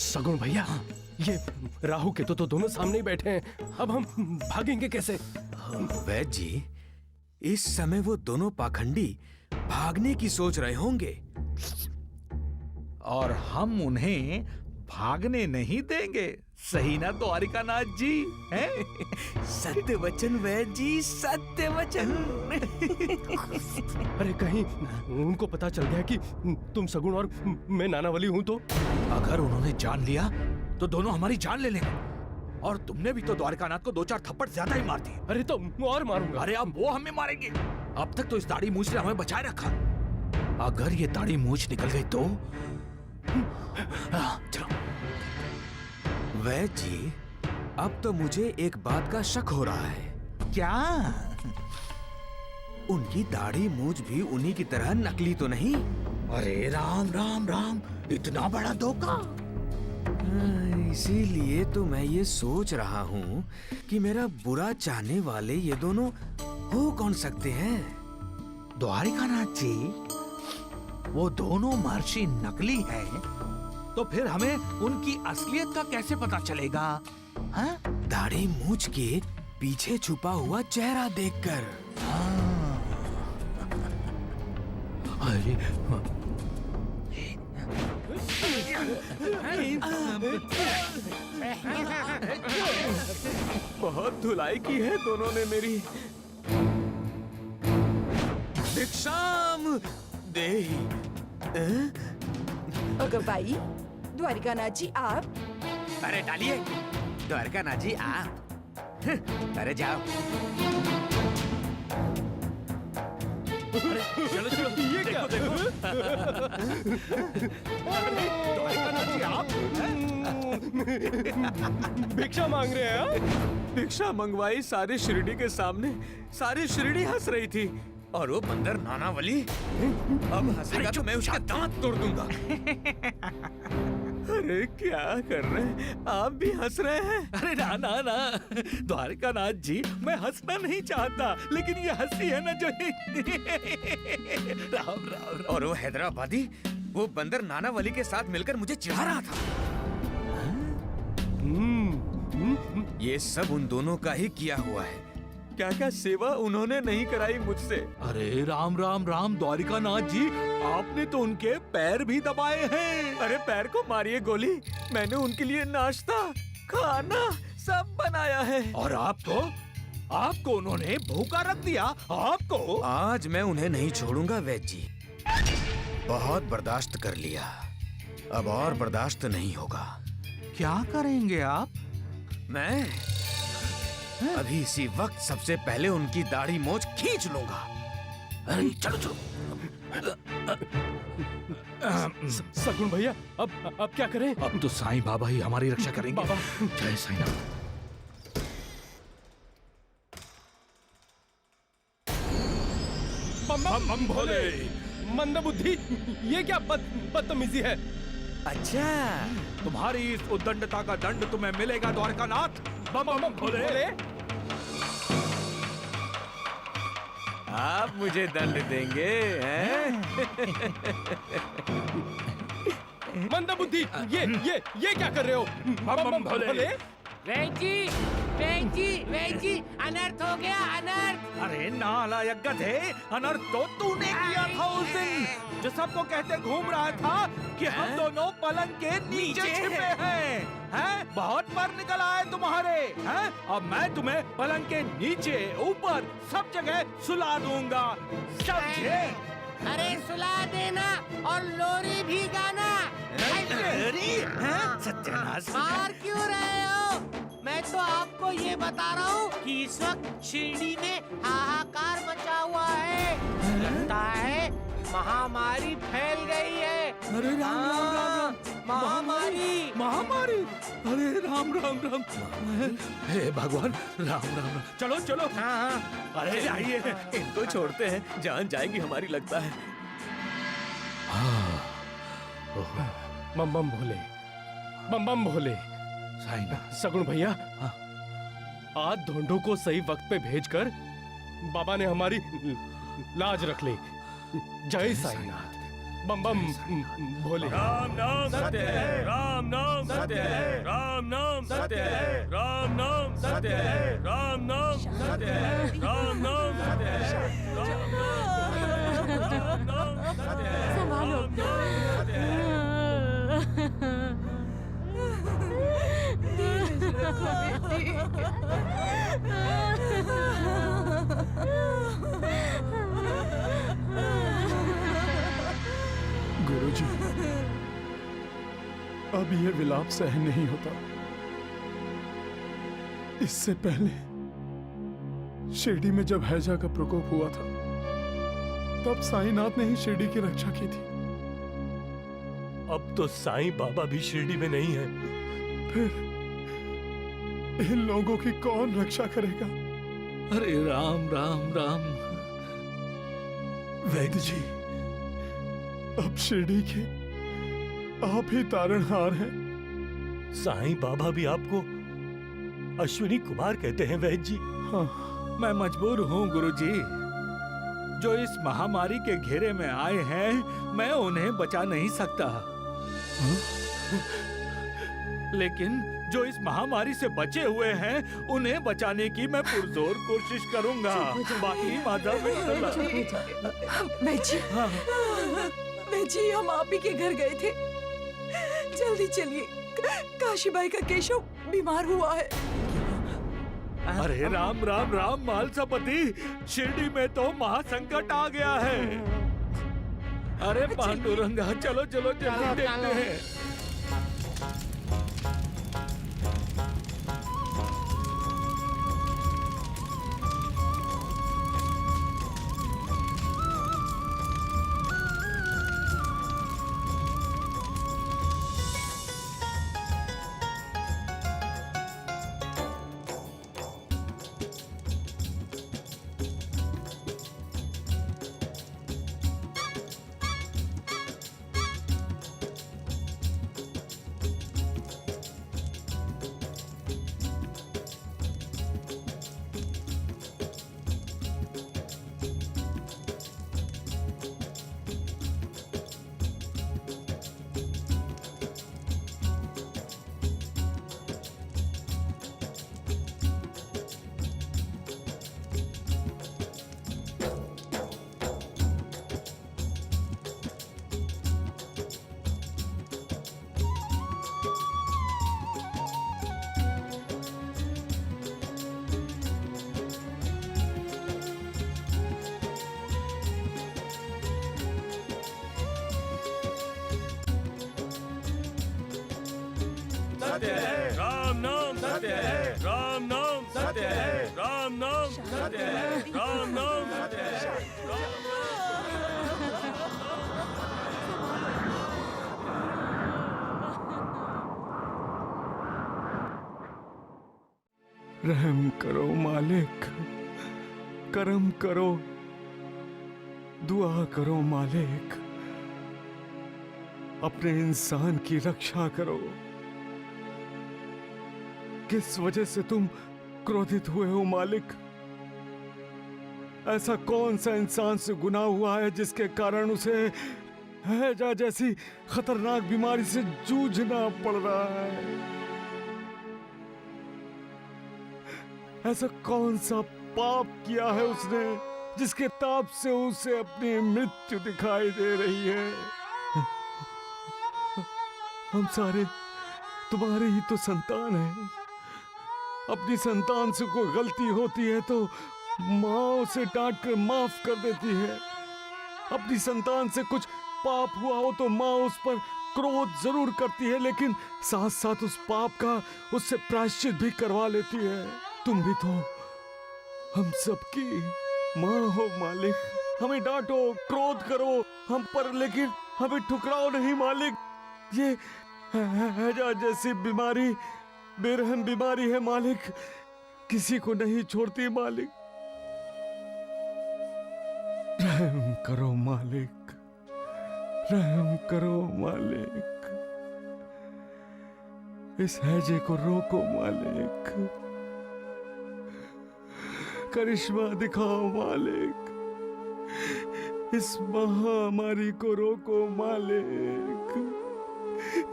सगुन भैया, ये राहु केतु तो दोनों सामने ही बैठे हैं, अब हम भागेंगे कैसे? वैद्य जी, इस समय वो दोनों पाखंडी भागने की सोच रहे होंगे और हम उन्हें भागने नहीं देंगे, सही ना द्वारिकानाथ जी? हैं? सत्य वचन वैद्य जी, सत्य वचन। अरे कहीं उनको पता चल गया कि तुम सगुन और मैं नानावली हूं तो? अगर उन्होंने जान लिया तो दोनों हमारी जान ले लेंगे। और तुमने भी तो द्वारिकानाथ को 2-4 थप्पड़ ज्यादा ही मार दिए। अरे तो और मारूंगा। अरे अब वो हमें मारेंगे। अब तक तो इस दाढ़ी मूंछ ने हमें बचाए रखा, अगर ये दाढ़ी मूंछ निकल गई तो चलो। वैद्य जी, अब तो मुझे एक बात का शक हो रहा है। क्या? उनकी दाढ़ी मूंछ भी उन्हीं की तरह नकली तो नहीं? अरे राम राम राम, इतना बड़ा धोखा। इसीलिए तो मैं ये सोच रहा हूँ कि मेरा बुरा चाहने वाले ये दोनों हो कौन सकते हैं? द्वारिकानाथ जी, वो दोनों महर्षि नकली हैं, तो फिर हमें उनकी असलियत का कैसे पता चलेगा? हाँ? दाढ़ी मूंछ के पीछे छुपा हुआ चेहरा देखकर। अरे बहुत धुलाई की है दोनों ने मेरी। भिक्षाम देहि। भाई, द्वारिकानाथ जी आप? अरे डालिए, द्वारकानाथ जी आप। अरे जाओ। चलो चलो, ये क्या? देखो। अरे द्वारिकानाथ जी आप? भिक्षा मांग रहे हैं? हाँ? भिक्षा मंगवाई सारी शिरडी के सामने, सारी शिरडी हंस रही थी, और वो बंदर नानावली अब हंसेगा तो मैं उसका दांत तोड़ दूंगा। अरे क्या कर रहे हैं आप? भी हंस रहे हैं? अरे ना ना ना द्वारिकानाथ जी, मैं हंसना नहीं चाहता, लेकिन ये हंसी है ना जो राम राम। और वो हैदराबादी, वो बंदर नानावली के साथ मिलकर मुझे चिढ़ा रहा था। ये सब उन दोनों का ही किया हुआ है। क्या क्या सेवा उन्होंने नहीं कराई मुझसे। अरे राम राम राम द्वारिकानाथ जी, आपने तो उनके पैर भी दबाए हैं। अरे पैर को मारिए गोली, मैंने उनके लिए नाश्ता खाना सब बनाया है। और आपको उन्होंने भूखा रख दिया। आपको आज मैं उन्हें नहीं छोड़ूंगा वैद्य जी। बहुत बर्दाश्त कर लिया, अब और बर्दाश्त नहीं होगा। क्या करेंगे आप? मैं अभी इसी वक्त सबसे पहले उनकी दाढ़ी मोछ खींच लूंगा। अरे चलो चलो। सगुन भैया, अब क्या करें? अब तो साईं बाबा ही हमारी रक्षा करेंगे। बाबा। जय साईनाथ। बम बम बम भोले। मंदबुद्धि, ये क्या बदतमीजी है? अच्छा, तुम्हारी इस उद्दंडता का दंड तुम्हें मिलेगा द्वारकानाथ। बम बम बम भोले। आप मुझे दंड देंगे हैं? मंदबुद्धि, ये क्या कर रहे हो? बम बम भोले। वेंजी, अनर्थ हो गया, अनर्थ। अरे नालायक गधे, अनर्थ तो तूने किया था उस दिन, जो सबको कहते घूम रहा था कि हम दोनों पलंग के नीचे छिपे हैं। बहुत पर निकल आए तुम्हारे हैं। अब मैं तुम्हें पलंग के नीचे ऊपर सब जगह सुला दूंगा, समझे? अरे सुला देना और लोरी भी गाना। सत्यानाश। मार क्यों रहे हो? मैं तो आपको ये बता रहा हूँ कि इस वक्त शिरडी में हाहाकार मचा हुआ है। लगता है महामारी फैल गई है। अरे राम राम राम, महामारी। महामारी। अरे राम राम राम, हे भगवान, राम राम राम। चलो चलो। अरे जाइए, इनको छोड़ते हैं, जान जाएगी हमारी लगता है। बम बम भोले, बम बम भोले। साईनाथ। सगुन भैया, आज धोंडो को सही वक्त पे भेजकर बाबा ने हमारी लाज रख ली। जय साईनाथ। बम बम भोले। राम नाम सत्य है, राम नाम सत्य है, राम नाम सत्य है, राम नाम सत्य है, राम नाम सत्य है, राम नाम सत्य है, राम नाम सत्य है, संभालो। राम नाम सत्य है। गुरुजी, अब यह विलाप सहन नहीं होता। इससे पहले शिरडी में जब हैजा का प्रकोप हुआ था, तब साईनाथ ने ही शिरडी की रक्षा की थी। अब तो साईं बाबा भी शिरडी में नहीं है। फिर इन लोगों की कौन रक्षा करेगा? अरे राम राम राम। वैद्य जी, अब शिरडी के आप ही तारणहार हैं। साईं बाबा भी आपको अश्विनी कुमार कहते हैं वैद्य जी। हाँ, मैं मजबूर हूँ गुरुजी। जो इस महामारी के घेरे में आए हैं, मैं उन्हें बचा नहीं सकता। लेकिन जो इस महामारी से बचे हुए हैं, उन्हें बचाने की मैं पुरजोर कोशिश करूंगा। बाकी माता जी, हम आप ही के घर गए थे। जल्दी चलिए, काशीबाई का केशव बीमार हुआ है। अरे राम राम राम मालसापति, शिरडी में तो महासंकट आ गया है। अरे पांडुरंगा, चलो चलो जल्दी देखते हैं। सत्य है, राम नाम सत्य है, राम नाम सत्य है, राम नाम सत्य है, राम नाम सत्य है। रहम करो मालिक, करम करो, दुआ करो मालिक, अपने इंसान की रक्षा करो। किस वजह से तुम क्रोधित हुए हो मालिक? ऐसा कौन सा इंसान से गुनाह हुआ है जिसके कारण उसे हैजा जैसी खतरनाक बीमारी से जूझना पड़ रहा है? ऐसा कौन सा पाप किया है उसने जिसके ताप से उसे अपनी मृत्यु दिखाई दे रही है? हम सारे तुम्हारे ही तो संतान हैं। अपनी संतान से कोई गलती होती है तो माँ उसे डांट कर माफ कर देती है। अपनी संतान से कुछ पाप हुआ हो तो माँ उस पर क्रोध जरूर करती है, लेकिन साथ साथ उस पाप का उससे प्रायश्चित भी करवा लेती है। तुम भी तो हम सबकी माँ हो मालिक। हमें डांटो, क्रोध करो हम पर, लेकिन हमें ठुकराओ नहीं मालिक। ये हैजा जैसी बीमारी बेरहम बीमारी है मालिक, किसी को नहीं छोड़ती मालिक। रहम करो मालिक, रहम करो मालिक, इस हैजे को रोको मालिक, करिश्मा दिखाओ मालिक, इस महामारी को रोको मालिक,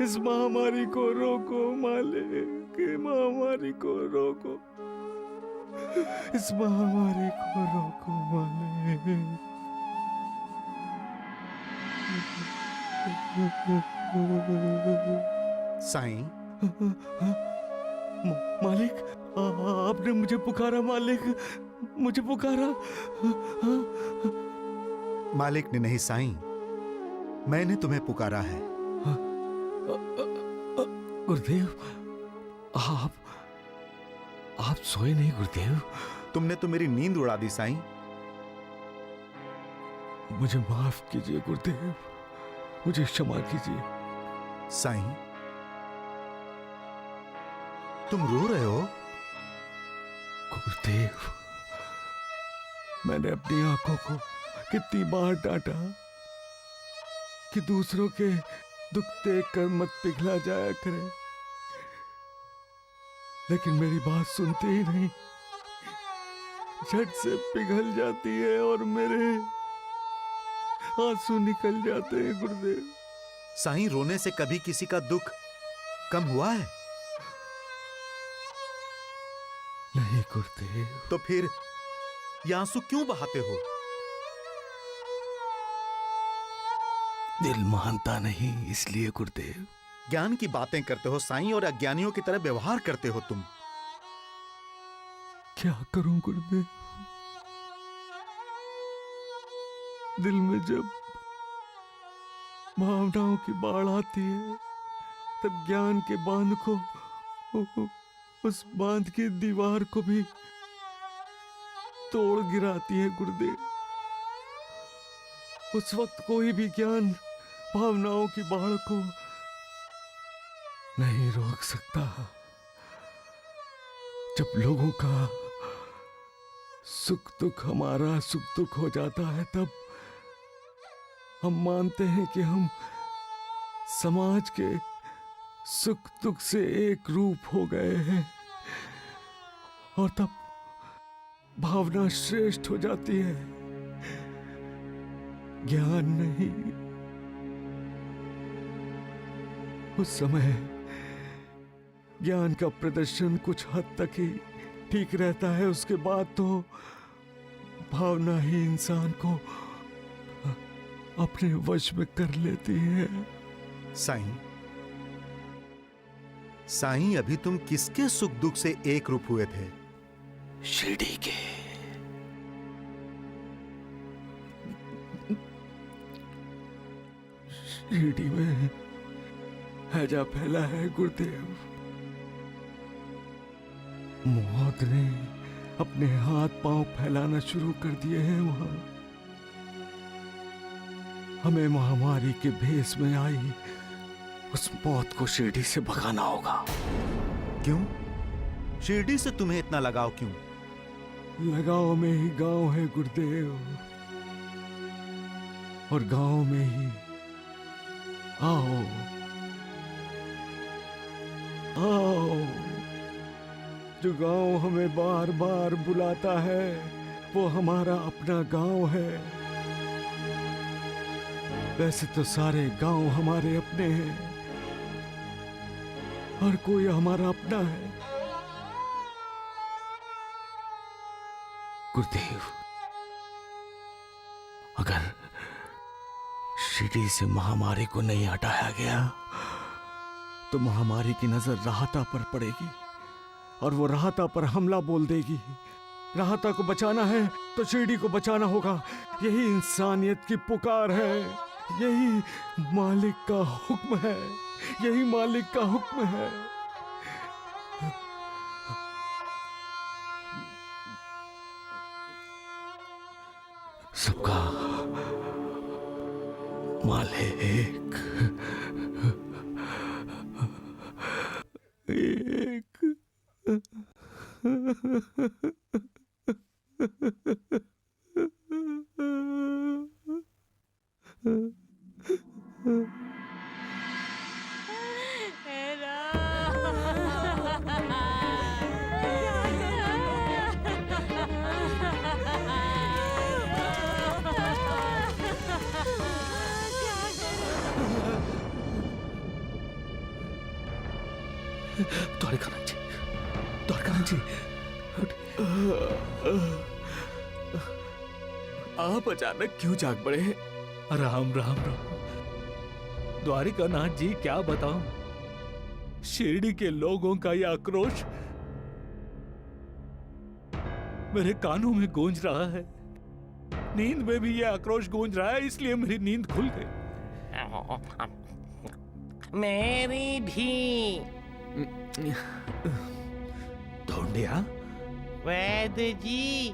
इस महामारी को रोको मालिक, महामारी को रोको, इस महामारी को रोको मालिक। साईं, मालिक, आपने मुझे पुकारा मालिक, मुझे पुकारा। मालिक ने नहीं साईं, मैंने तुम्हें पुकारा है। गुरुदेव, आप सोए नहीं गुरुदेव? तुमने तो मेरी नींद उड़ा दी साईं। मुझे माफ कीजिए गुरुदेव, मुझे क्षमा कीजिए। साईं, तुम रो रहे हो? गुरुदेव, मैंने अपनी आंखों को कितनी बार डांटा कि दूसरों के दुख देखकर मत पिघला जाया करे, लेकिन मेरी बात सुनते ही नहीं, झट से पिघल जाती है और मेरे आंसू निकल जाते हैं गुरुदेव। साईं, रोने से कभी किसी का दुख कम हुआ है? नहीं गुरुदेव। तो फिर ये आंसू क्यों बहाते हो? दिल मानता नहीं इसलिए गुरुदेव। ज्ञान की बातें करते हो साईं और अज्ञानियों की तरह व्यवहार करते हो तुम। क्या करूं गुरुदेव, दिल में जब भावनाओं की बाढ़ आती है तब ज्ञान के बांध को, उस बांध की दीवार को भी तोड़ गिराती है गुरुदेव। उस वक्त कोई भी ज्ञान भावनाओं की बाढ़ को नहीं रोक सकता। जब लोगों का सुख दुख हमारा सुख दुख हो जाता है, तब हम मानते हैं कि हम समाज के सुख दुख से एक रूप हो गए हैं, और तब भावना श्रेष्ठ हो जाती है, ज्ञान नहीं। उस समय ज्ञान का प्रदर्शन कुछ हद तक ही ठीक रहता है, उसके बाद तो भावना ही इंसान को अपने वश में कर लेती है। साईं, साईं, अभी तुम किसके सुख दुख से एक रूप हुए थे? शिरडी के। शिरडी में हैजा फैला है गुरुदेव। मौत ने अपने हाथ पांव फैलाना शुरू कर दिए हैं वहां। हमें महामारी के भेष में आई उस मौत को शिरडी से भगाना होगा। क्यों? शिरडी से तुम्हें इतना लगाव क्यों? लगाव में ही गांव है गुरुदेव, और गांव में ही आओ आओ। जो गांव हमें बार बार बुलाता है वो हमारा अपना गांव है। वैसे तो सारे गांव हमारे अपने हैं, हर कोई हमारा अपना है। गुरुदेव, अगर शिरडी से महामारी को नहीं हटाया गया तो महामारी की नजर राहता पर पड़ेगी और वो राहता पर हमला बोल देगी। राहता को बचाना है तो शिरडी को बचाना होगा। यही इंसानियत की पुकार है, यही मालिक का हुक्म है, यही मालिक का हुक्म है। सबका मालिक एक। द्वारिकानाथ जी, द्वारिकानाथ जी, आप अचानक क्यों जाग पड़े? राम राम राम। द्वारिकानाथ जी, क्या बताऊं, शिरडी के लोगों का यह आक्रोश मेरे कानों में गूंज रहा है। नींद में भी यह आक्रोश गूंज रहा है, इसलिए मेरी नींद खुल गई। मेरी भी। ढूंढिया, वैद्य जी,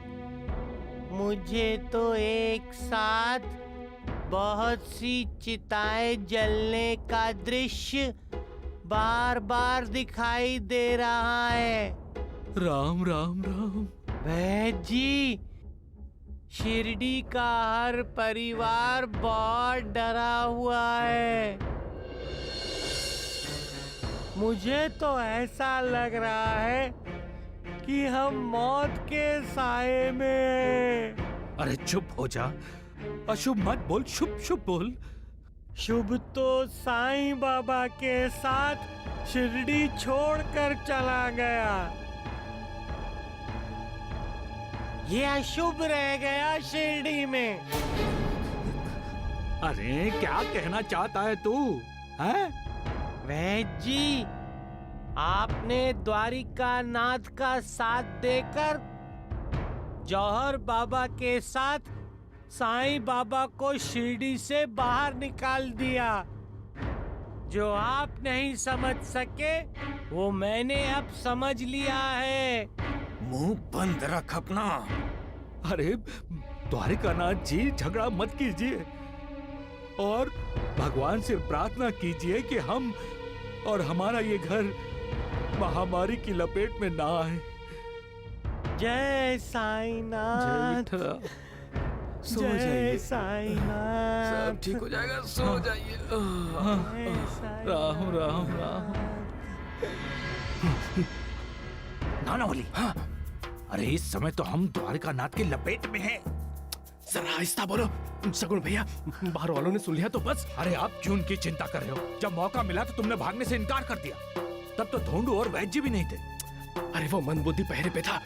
मुझे तो एक साथ बहुत सी चिताएं जलने का दृश्य बार बार दिखाई दे रहा है। राम राम राम। वैद्य जी, शिरडी का हर परिवार बहुत डरा हुआ है। मुझे तो ऐसा लग रहा है कि हम मौत के साए में हैं। अरे चुप हो जा, अशुभ मत बोल, शुभ शुभ बोल। शुभ तो साईं बाबा के साथ शिरडी छोड़कर चला गया, ये अशुभ रह गया शिरडी में। अरे क्या कहना चाहता है तू? हैं? वैद्य जी, आपने द्वारिकानाथ का साथ देकर जौहर बाबा के साथ साईं बाबा को शिरडी से बाहर निकाल दिया। जो आप नहीं समझ सके वो मैंने अब समझ लिया है। मुंह बंद रख अपना। अरे द्वारिकानाथ जी, झगड़ा मत कीजिए और भगवान से प्रार्थना कीजिए कि हम और हमारा ये घर महामारी की लपेट में ना आए। जय साईनाथ, सो जय जाइए, साईनाथ। सब ठीक हो जाएगा, सो जाइए। राम राम राम। नाना बोली, हाँ। अरे इस समय तो हम द्वारिकानाथ की लपेट में हैं। जरा आहिस्ता बोलो, सगुन भैया, बाहर वालों ने सुन लिया तो बस। अरे आप क्यों उनकी चिंता कर रहे हो? जब मौका मिला तो तुमने भागने से इनकार कर दिया। तब तो धोंडू और वैद्य भी नहीं थे। अरे वो मंदबुद्धि पहरे पे था,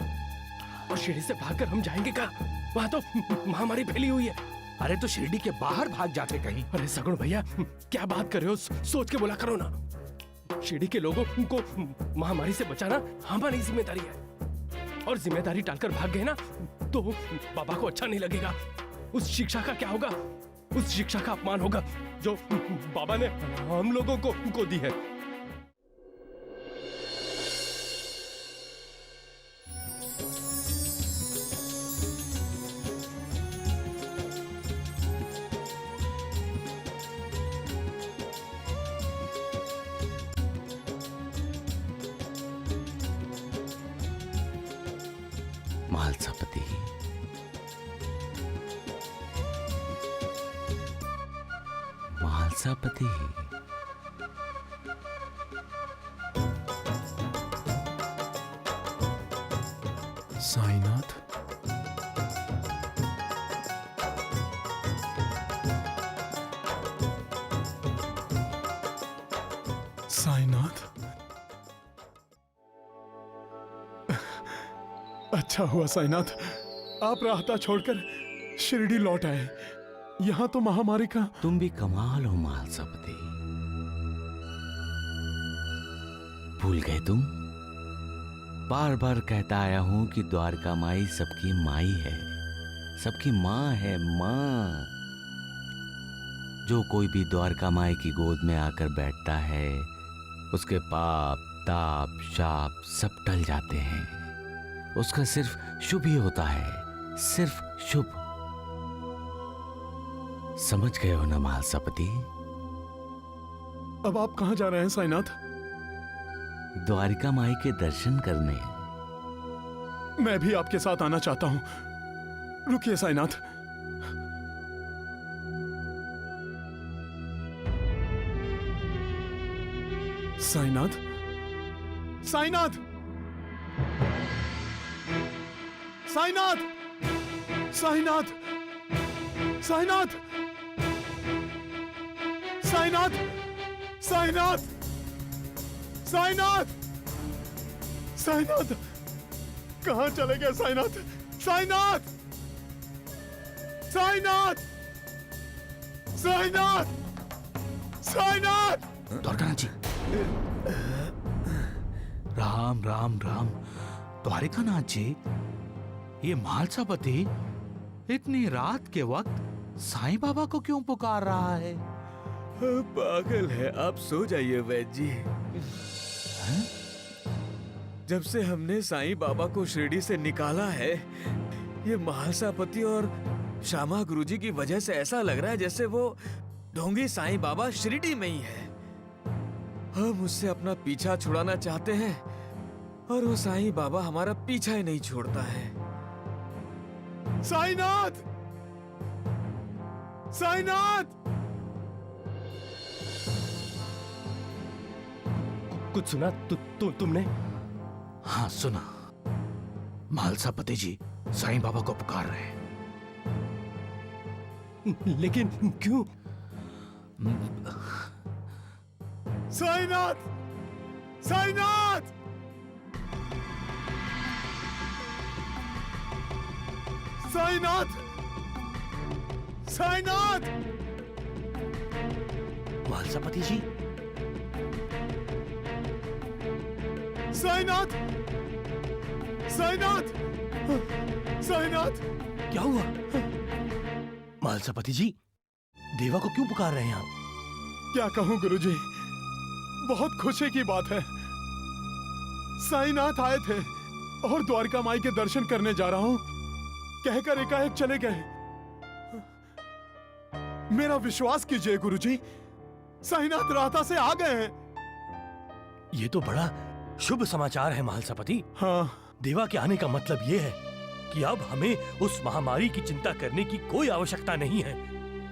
और शिरडी से भागकर हम जाएंगे कहाँ? वहाँ तो महामारी फैली हुई है। अरे तो शिरडी के बाहर भाग जाते कहीं। अरे सगुन भैया, क्या बात कर रहे हो? सोच के बोला करो ना। शिरडी के लोगों को महामारी से बचाना हमारी जिम्मेदारी है, और जिम्मेदारी टालकर भाग गए ना तो बाबा को अच्छा नहीं लगेगा। उस शिक्षा का क्या होगा? उस शिक्षा का अपमान होगा जो बाबा ने हम लोगों को दी है। महालसापति, महालसापति, साईनाथ, साईनाथ, अच्छा हुआ साईनाथ, आप राहता छोड़कर शिरडी लौट आए। यहाँ तो महामारी का। तुम भी कमाल हो महालसापति। भूल गए तुम? बार बार कहता आया हूं कि द्वारका माई सबकी माई है, सबकी माँ है, माँ। जो कोई भी द्वारका माई की गोद में आकर बैठता है, उसके पाप ताप शाप सब टल जाते हैं। उसका सिर्फ शुभ ही होता है, सिर्फ शुभ। समझ गए हो ना महालसापति? अब आप कहाँ जा रहे हैं साईनाथ? द्वारिका माई के दर्शन करने। मैं भी आपके साथ आना चाहता हूं। रुकिए साईनाथ। साईनाथ, साईनाथ, साईनाथ, साईनाथ, साईनाथ, साईनाथ, साईनाथ, साईनाथ। साईनाथ, कहाँ चले गए साईनाथ? साईनाथ, साईनाथ, साईनाथ, साईनाथ! द्वारकानाथ जी, राम राम राम। द्वारिकानाथ जी, ये म्हालसापति इतनी रात के वक्त साईं बाबा को क्यों पुकार रहा है? पागल है, आप सो जाइए वैद्य जी। जब से हमने साईं बाबा को शिरडी से निकाला है, ये म्हालसापति और श्यामा गुरुजी की वजह से ऐसा लग रहा है जैसे वो ढोंगी साईं बाबा शिरडी में ही है। हम उससे अपना पीछा छुड़ाना चाहते हैं और वो साईं बाबा हमारा पीछा ही नहीं छोड़ता है। साईनाथ, साईनाथ! कुछ सुना तुमने? हाँ सुना, म्हालसापति जी साईं बाबा को पुकार रहे हैं। लेकिन क्यों? साईनाथ, साईनाथ! साईनाथ, साईनाथ! म्हालसापति जी, साईनाथ, साईनाथ, साईनाथ! क्या हुआ? म्हालसापति जी, देवा को क्यों पुकार रहे हैं आप? क्या कहूं गुरुजी, बहुत खुशी की बात है। साईनाथ आए थे और द्वारका माई के दर्शन करने जा रहा हूं कहकर एकाएक चले गए। मेरा विश्वास कीजिए गुरुजी, साईनाथ रास्ता से आ गए हैं। ये तो बड़ा शुभ समाचार है म्हालसापति। हाँ, देवा के आने का मतलब ये है कि अब हमें उस महामारी की चिंता करने की कोई आवश्यकता नहीं है।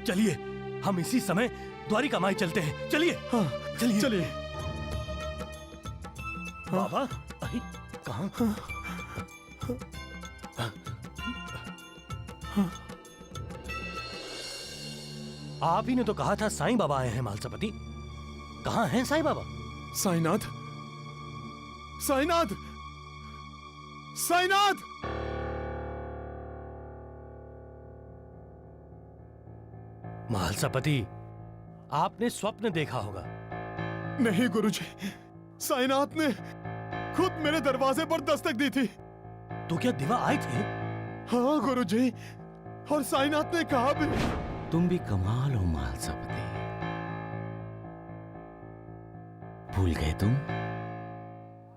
चलिए हम इसी समय द्वारिका माई चलते हैं। चलिए। हाँ, चलिए चलिए। बाबा, अरे कहाँ? आप ही ने तो कहा था साईं बाबा आए हैं म्हालसापति। कहाँ हैं साईं बाबा? साईनाथ, साईनाथ, साईनाथ! म्हालसापति, आपने स्वप्न देखा होगा। नहीं गुरुजी, साईनाथ ने खुद मेरे दरवाजे पर दस्तक दी थी। तो क्या देवा आए थे? हाँ गुरुजी, और साईनाथ ने कहा भी। तुम भी कमाल हो म्हालसापति, भूल गए तुम?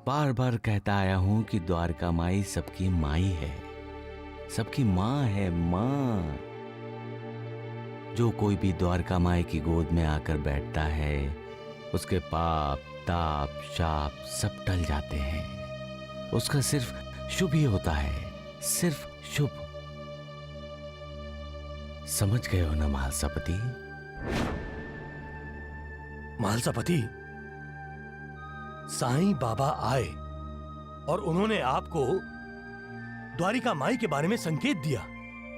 बार बार कहता आया हूं कि द्वारका माई सबकी माई है, सबकी मां है, मां। जो कोई भी द्वारका माई की गोद में आकर बैठता है, उसके पाप ताप शाप सब टल जाते हैं। उसका सिर्फ शुभ ही होता है, सिर्फ शुभ। समझ गए हो ना म्हालसापति? म्हालसापति, साईं बाबा आए और उन्होंने आपको द्वारिका माई के बारे में संकेत दिया।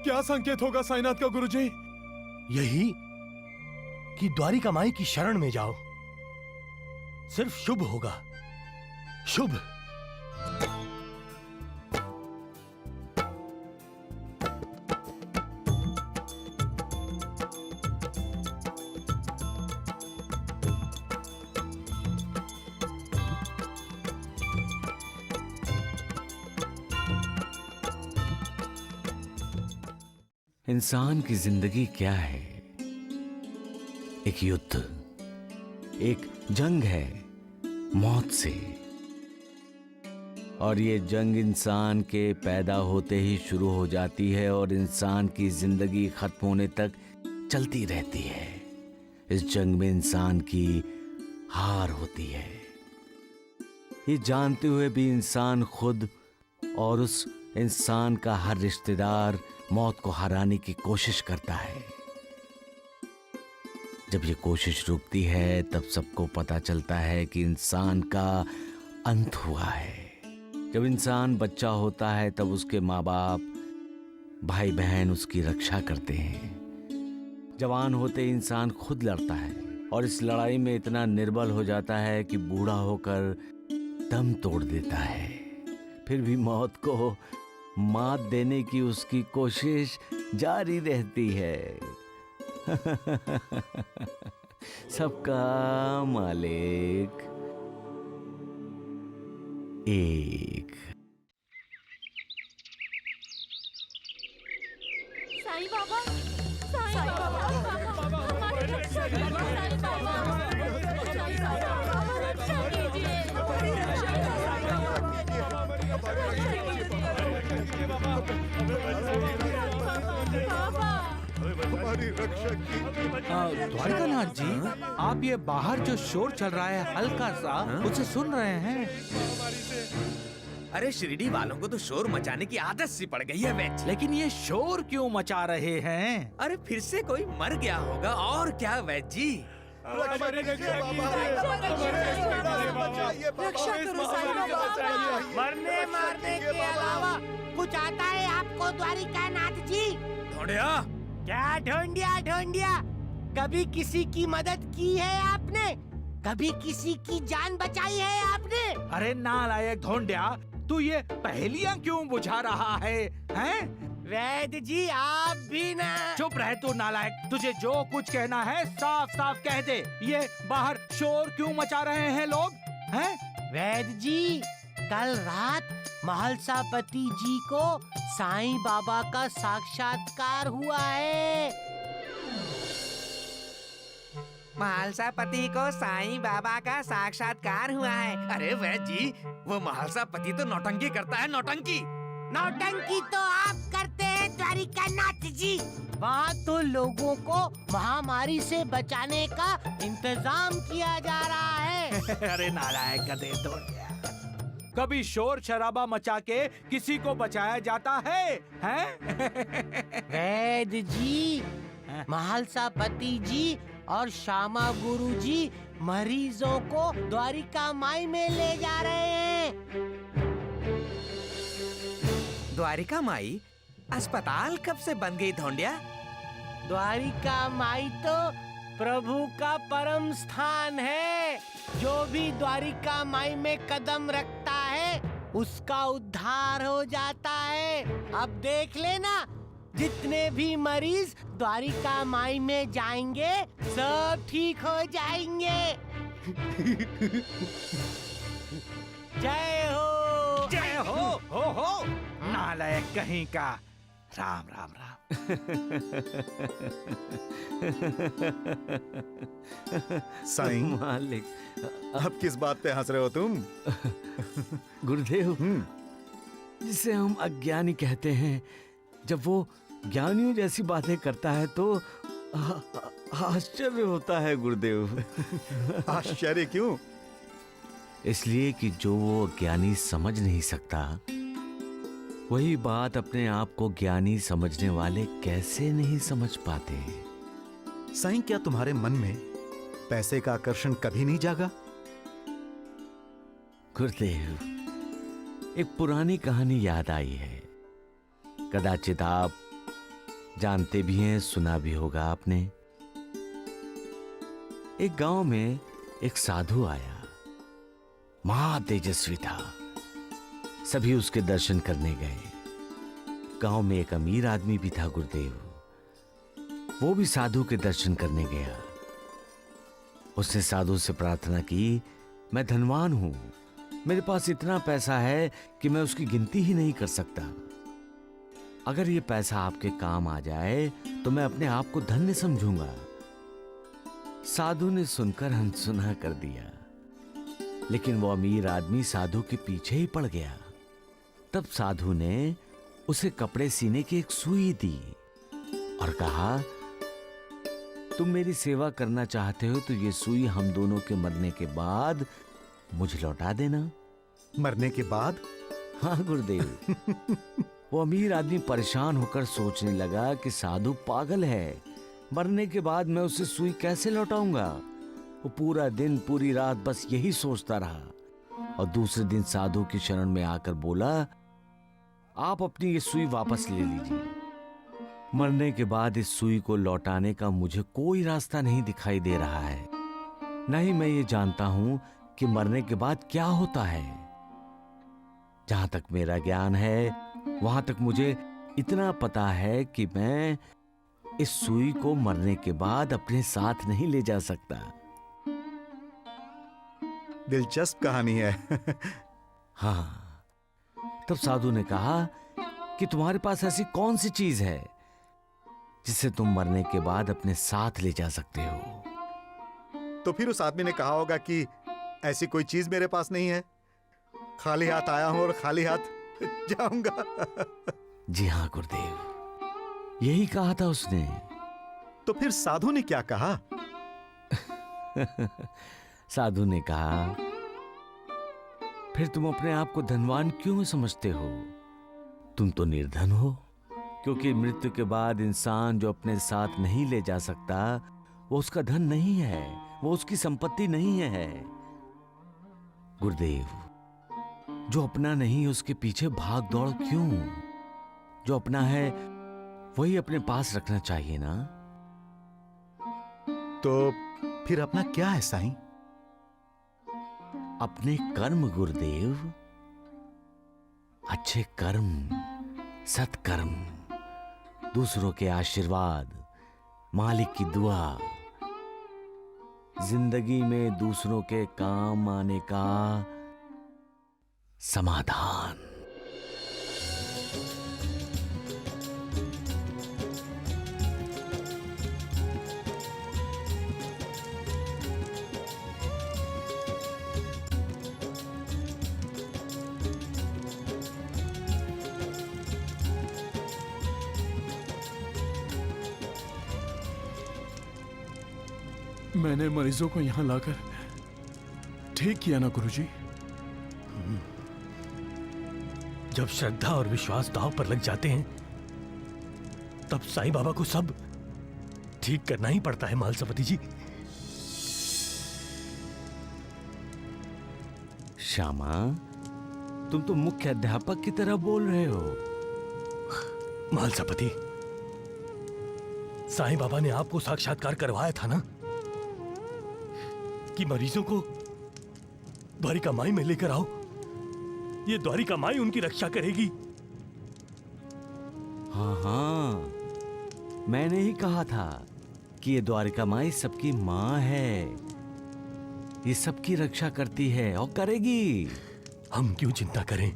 क्या संकेत होगा साईनाथ का गुरुजी? यही कि द्वारिका माई की शरण में जाओ, सिर्फ शुभ होगा, शुभ। इंसान की जिंदगी क्या है? एक युद्ध, एक जंग है मौत से। और ये जंग इंसान के पैदा होते ही शुरू हो जाती है और इंसान की जिंदगी खत्म होने तक चलती रहती है। इस जंग में इंसान की हार होती है। ये जानते हुए भी इंसान खुद और उस इंसान का हर रिश्तेदार मौत को हराने की कोशिश करता है। जब ये कोशिश रुकती है तब सबको पता चलता है कि इंसान का अंत हुआ है। जब इंसान बच्चा होता है तब उसके माँ बाप भाई बहन उसकी रक्षा करते हैं। जवान होते ही इंसान खुद लड़ता है और इस लड़ाई में इतना निर्बल हो जाता है कि बूढ़ा होकर दम तोड़ देता है। फिर भी मौत को मात देने की उसकी कोशिश जारी रहती है। सबका मालिक एक। साईं बाबा, साईं बाबा, हमारी रक्षा कीजिए, साईं बाबा, साईं बाबा, रक्षा कीजिए, द्वारिकानाथ जी, आप ये बाहर जो शोर चल रहा है हल्का सा, उसे सुन रहे हैं? अरे शिरडी वालों को तो शोर मचाने की आदत सी पड़ गई है वैद जी। लेकिन ये शोर क्यों मचा रहे हैं? अरे फिर से कोई मर गया होगा और क्या वैद जी। रक्षा करो साईं बाबा। मरने मारने के अलावा कुछ आता है आपको द्वारिकानाथ जी? ढोंडिया, क्या ढोंडिया ढोंडिया? कभी किसी की मदद की है आपने? कभी किसी की जान बचाई है आपने? अरे नालायक ढोंडिया, तू ये पहेलियां क्यों बुझा रहा है? हैं? वैद जी आप भी ना। चुप रह तू नालायक, तुझे जो कुछ कहना है साफ साफ कह दे। ये बाहर शोर क्यों मचा रहे हैं लोग? हैं? वैद जी, कल रात महलसापति जी को साईं बाबा का साक्षात्कार हुआ है। महालसापति को साईं बाबा का साक्षात्कार हुआ है। अरे वैद जी, वो महालसापति तो नौटंकी करता है, नौटंकी। नौटंकी तो आप करते हैं द्वारिकानाथ जी। वहाँ तो लोगों को महामारी से बचाने का इंतजाम किया जा रहा है। अरे नालायक गधे ढोंडिया, कभी शोर शराबा मचा के किसी को बचाया जाता है? हैं? वैद जी, महलसापति जी और श्यामा गुरु जी मरीजों को द्वारिका माई में ले जा रहे हैं। द्वारिका माई अस्पताल कब से बन गई ढोंडिया? द्वारिका माई तो प्रभु का परम स्थान है। जो भी द्वारिका माई में कदम रखता है उसका उद्धार हो जाता है। अब देख लेना, जितने भी मरीज द्वारिका माई में जाएंगे सब ठीक हो जाएंगे। जय हो, जय हो नालायक कहीं का। राम राम राम। साईं, मालिक, अब किस बात पे हंस रहे हो तुम? गुरुदेव, जिसे हम अज्ञानी कहते हैं, जब वो ज्ञानियों जैसी बातें करता है तो आश्चर्य होता है गुरुदेव। आश्चर्य क्यों? इसलिए कि जो वो ज्ञानी समझ नहीं सकता, वही बात अपने आप को ज्ञानी समझने वाले कैसे नहीं समझ पाते। साईं, क्या तुम्हारे मन में पैसे का आकर्षण कभी नहीं जागा? गुरुदेव, एक पुरानी कहानी याद आई है। कदाचित आप जानते भी हैं, सुना भी होगा आपने। एक गांव में एक साधु आया, महा तेजस्वी था। सभी उसके दर्शन करने गए। गांव में एक अमीर आदमी भी था गुरुदेव, वो भी साधु के दर्शन करने गया। उसने साधु से प्रार्थना की, मैं धनवान हूं, मेरे पास इतना पैसा है कि मैं उसकी गिनती ही नहीं कर सकता। अगर ये पैसा आपके काम आ जाए तो मैं अपने आप को धन्य समझूंगा। साधु ने सुनकर अनसुना कर दिया, लेकिन वो अमीर आदमी साधु के पीछे ही पड़ गया। तब साधु ने उसे कपड़े सीने की एक सुई दी और कहा, तुम मेरी सेवा करना चाहते हो तो ये सुई हम दोनों के मरने के बाद मुझे लौटा देना। मरने के बाद? हाँ गुरुदेव। वो अमीर आदमी परेशान होकर सोचने लगा कि साधु पागल है, मरने के बाद मैं उसे सुई कैसे लौटाऊंगा। वो पूरा दिन पूरी रात बस यही सोचता रहा और दूसरे दिन साधु की शरण में आकर बोला, आप अपनी ये सुई वापस ले लीजिए। मरने के बाद इस सुई को लौटाने का मुझे कोई रास्ता नहीं दिखाई दे रहा है, नहीं मैं ये जानता हूं कि मरने के बाद क्या होता है। जहां तक मेरा ज्ञान है, वहां तक मुझे इतना पता है कि मैं इस सुई को मरने के बाद अपने साथ नहीं ले जा सकता। दिलचस्प कहानी है। हाँ, तब साधु ने कहा कि तुम्हारे पास ऐसी कौन सी चीज है जिसे तुम मरने के बाद अपने साथ ले जा सकते हो। तो फिर उस आदमी ने कहा होगा कि ऐसी कोई चीज मेरे पास नहीं है, खाली हाथ आया हूं और खाली हाथ जाऊंगा। जी हाँ गुरुदेव, यही कहा था उसने। तो फिर साधु ने क्या कहा? साधु ने कहा, फिर तुम अपने आप को धनवान क्यों समझते हो? तुम तो निर्धन हो, क्योंकि मृत्यु के बाद इंसान जो अपने साथ नहीं ले जा सकता वो उसका धन नहीं है, वो उसकी संपत्ति नहीं है। गुरुदेव, जो अपना नहीं उसके पीछे भाग दौड़ क्यों? जो अपना है वही अपने पास रखना चाहिए ना। तो फिर अपना क्या है साईं? अपने कर्म गुरुदेव, अच्छे कर्म, सत्कर्म, दूसरों के आशीर्वाद, मालिक की दुआ, जिंदगी में दूसरों के काम आने का समाधान। मैंने मरीजों को यहां लाकर ठीक किया ना गुरुजी? जब श्रद्धा और विश्वास दांव पर लग जाते हैं तब साईं बाबा को सब ठीक करना ही पड़ता है महालसापति जी। श्यामा, तुम तो मुख्य अध्यापक की तरह बोल रहे हो। महालसापति, साईं बाबा ने आपको साक्षात्कार करवाया था ना कि मरीजों को द्वारिका माई में लेकर आओ, ये द्वारिका माई उनकी रक्षा करेगी। हाँ हाँ, मैंने ही कहा था कि ये द्वारिका माई सबकी माँ है, ये सबकी रक्षा करती है और करेगी। हम क्यों चिंता करें?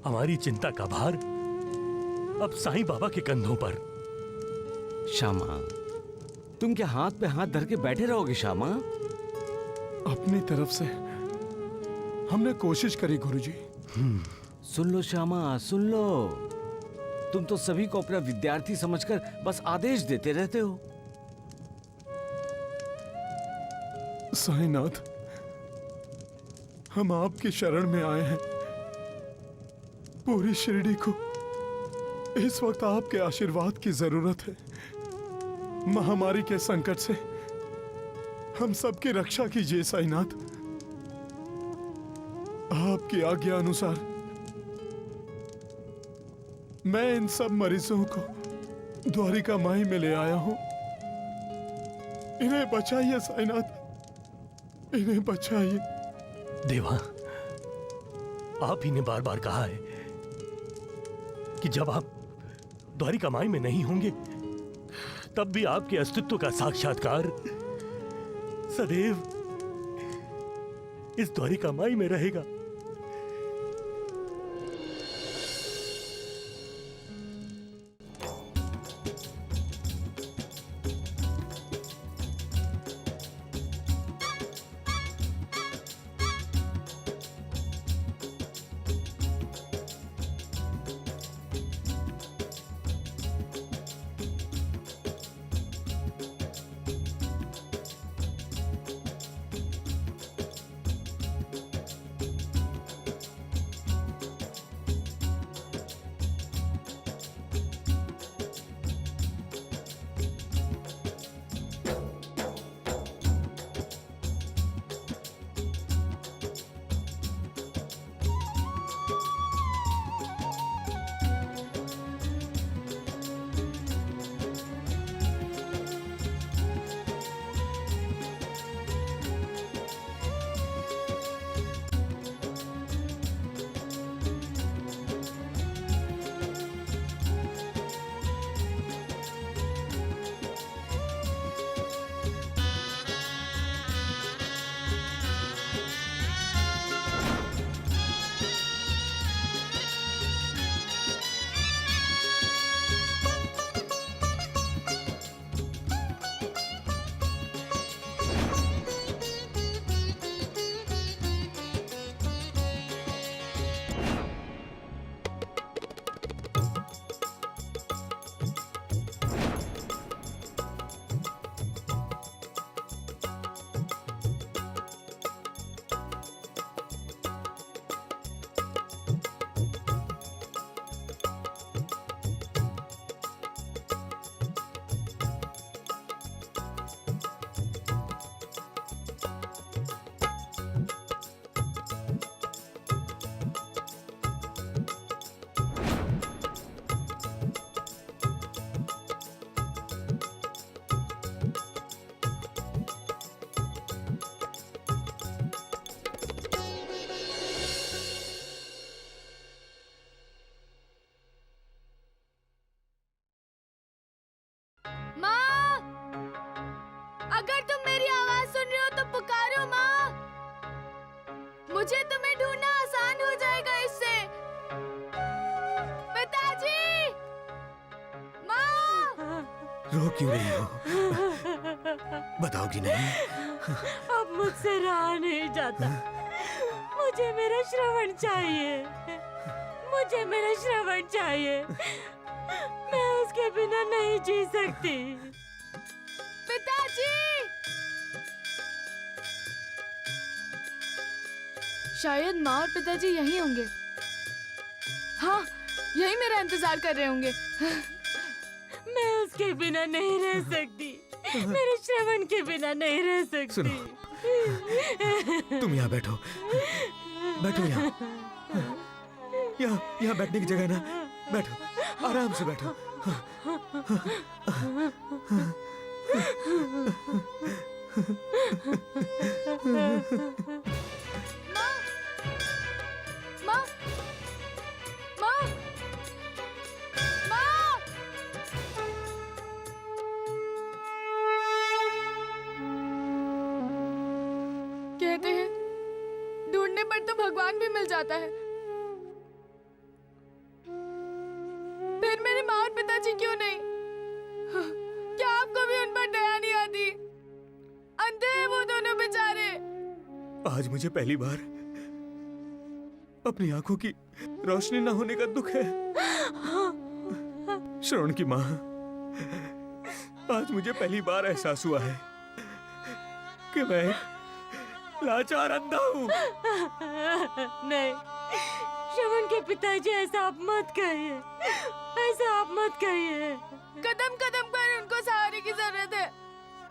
हमारी चिंता का भार अब साईं बाबा के कंधों पर। श्यामा, तुम क्या हाथ पे हाथ धर के बैठे रहोगे श्यामा? अपनी तरफ से हमने कोशिश करी गुरुजी। सुन लो श्यामा, सुन लो। तुम तो सभी को अपना विद्यार्थी समझकर बस आदेश देते रहते हो। साईनाथ, हम आपकी शरण में आए हैं। पूरी शिरडी को इस वक्त आपके आशीर्वाद की जरूरत है। महामारी के संकट से हम सबकी रक्षा कीजिए साईनाथ। आपकी आज्ञा अनुसार मैं इन सब मरीजों को द्वारिका माई में ले आया हूं। इन्हें बचाइए साईनाथ, इन्हें बचाइए। देवा, आप ही ने बार बार कहा है कि जब आप द्वारिका माई में नहीं होंगे तब भी आपके अस्तित्व का साक्षात्कार सदैव इस द्वारिका माई में रहेगा। मुझे तुम्हें ढूंढना आसान हो जाएगा इससे। पिताजी, माँ। रो क्यों रही हो? बताओगी नहीं? अब मुझसे रहा नहीं जाता। मुझे मेरा श्रवण चाहिए। मुझे मेरा श्रवण चाहिए। मैं उसके बिना नहीं जी सकती। पिताजी! शायद माँ और पिताजी यहीं होंगे। हाँ, यही मेरा इंतजार कर रहे होंगे। मैं उसके बिना नहीं रह सकती। मेरे श्रवण के बिना नहीं रह सकती। सुनो, तुम यहाँ बैठो। बैठो यहाँ। यहाँ बैठने की जगह है ना? बैठो, आराम से बैठो। माँ, माँ, माँ। कहते हैं ढूंढने पर तो भगवान भी मिल जाता है। फिर मेरे माँ और पिताजी क्यों नहीं? क्या आपको भी उन पर दया नहीं आती? अंधे हैं वो दोनों बेचारे। आज मुझे पहली बार अपनी आंखों की रोशनी न होने का दुख है। श्रवण की माँ, आज मुझे पहली बार एहसास हुआ है कि मैं लाचार अंधा हूँ। नहीं, श्रवण के पिताजी, ऐसा आप मत कहिए। ऐसा आप मत कहिए। कदम कदम पर उनको सहारे की जरूरत है।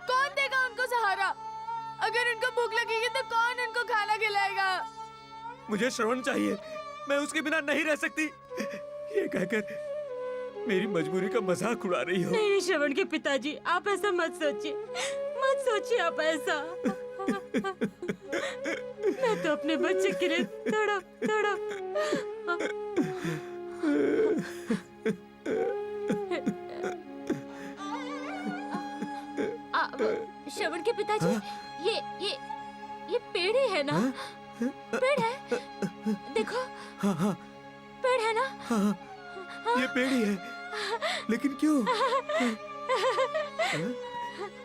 कौन देगा उनको सहारा? अगर उनको भूख लगेगी तो कौन उनको खाना खिलाएगा? मुझे श्रवण चाहिए, मैं उसके बिना नहीं रह सकती। ये कहकर मेरी मजबूरी का मजाक उड़ा रही हो। नहीं श्रवण के पिताजी, आप ऐसा मत सोचिए। मत सोचिए आप ऐसा। मैं तो अपने बच्चे के लिए तड़प श्रवण के पिताजी, ये पेड़ ही है ना? पेड़ है, देखो। हाँ, पेड़ है ना? हाँ, ये पेड़ ही है, लेकिन क्यों?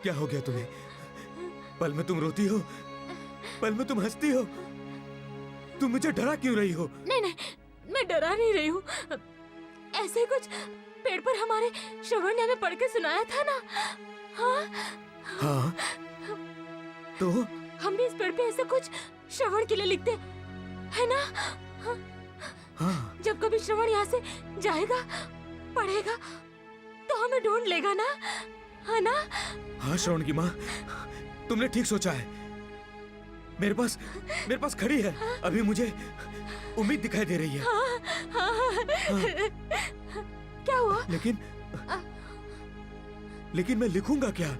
क्या हो गया तुम्हें? पल में तुम रोती हो, पल में तुम हंसती हो। तुम मुझे डरा क्यों रही हो? नहीं, मैं डरा नहीं रही हूँ। ऐसे कुछ पेड़ पर हमारे श्रवण ने हमें पढ़ के सुनाया था ना। हाँ, तो हम भी इस पेड़ पे ऐसा कुछ श्रवण के लिए लिखते है ना? हाँ। जब कभी श्रवण यहाँ से जाएगा, पढ़ेगा, तो हमें ढूंढ लेगा ना, है ना? हाँ श्रवण की माँ, तुमने ठीक सोचा है। मेरे पास खड़ी है। अभी मुझे उम्मीद दिखाई दे रही है। हाँ। क्या हुआ? लेकिन मैं लिखूंगा क्या?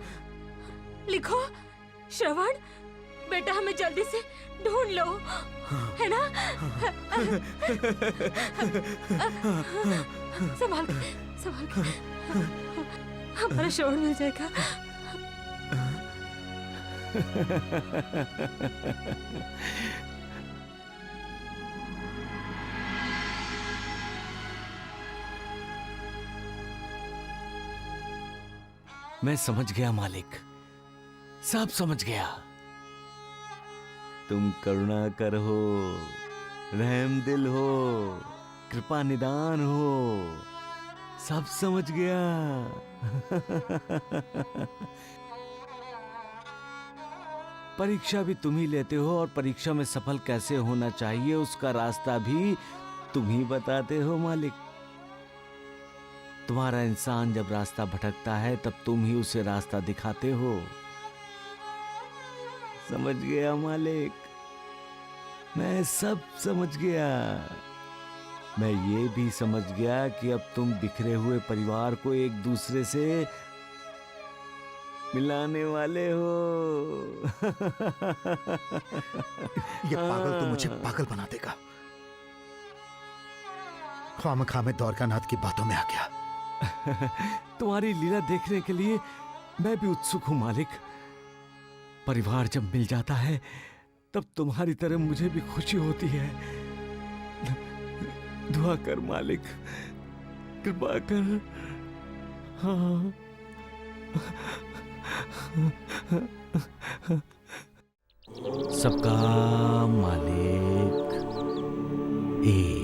लिखो, श्रवण बेटा, हमें जल्दी से ढूंढ लो। है ना? संभाल के हमारा श्रवण मिल जाएगा। मैं समझ गया मालिक, सब समझ गया। तुम करुणा कर हो, रहम दिल हो, कृपा निदान हो, सब समझ गया। परीक्षा भी तुम ही लेते हो और परीक्षा में सफल कैसे होना चाहिए उसका रास्ता भी तुम ही बताते हो मालिक। तुम्हारा इंसान जब रास्ता भटकता है तब तुम ही उसे रास्ता दिखाते हो। समझ गया मालिक, मैं सब समझ गया। मैं ये भी समझ गया कि अब तुम बिखरे हुए परिवार को एक दूसरे से मिलाने वाले हो। ये पागल तो मुझे पागल बना देगा। खामखा में द्वारकानाथ की बातों में आ गया। तुम्हारी लीला देखने के लिए मैं भी उत्सुक हूं मालिक। परिवार जब मिल जाता है तब तुम्हारी तरह मुझे भी खुशी होती है। दुआ कर मालिक, कृपा कर। हाँ। सबका मालिक एक।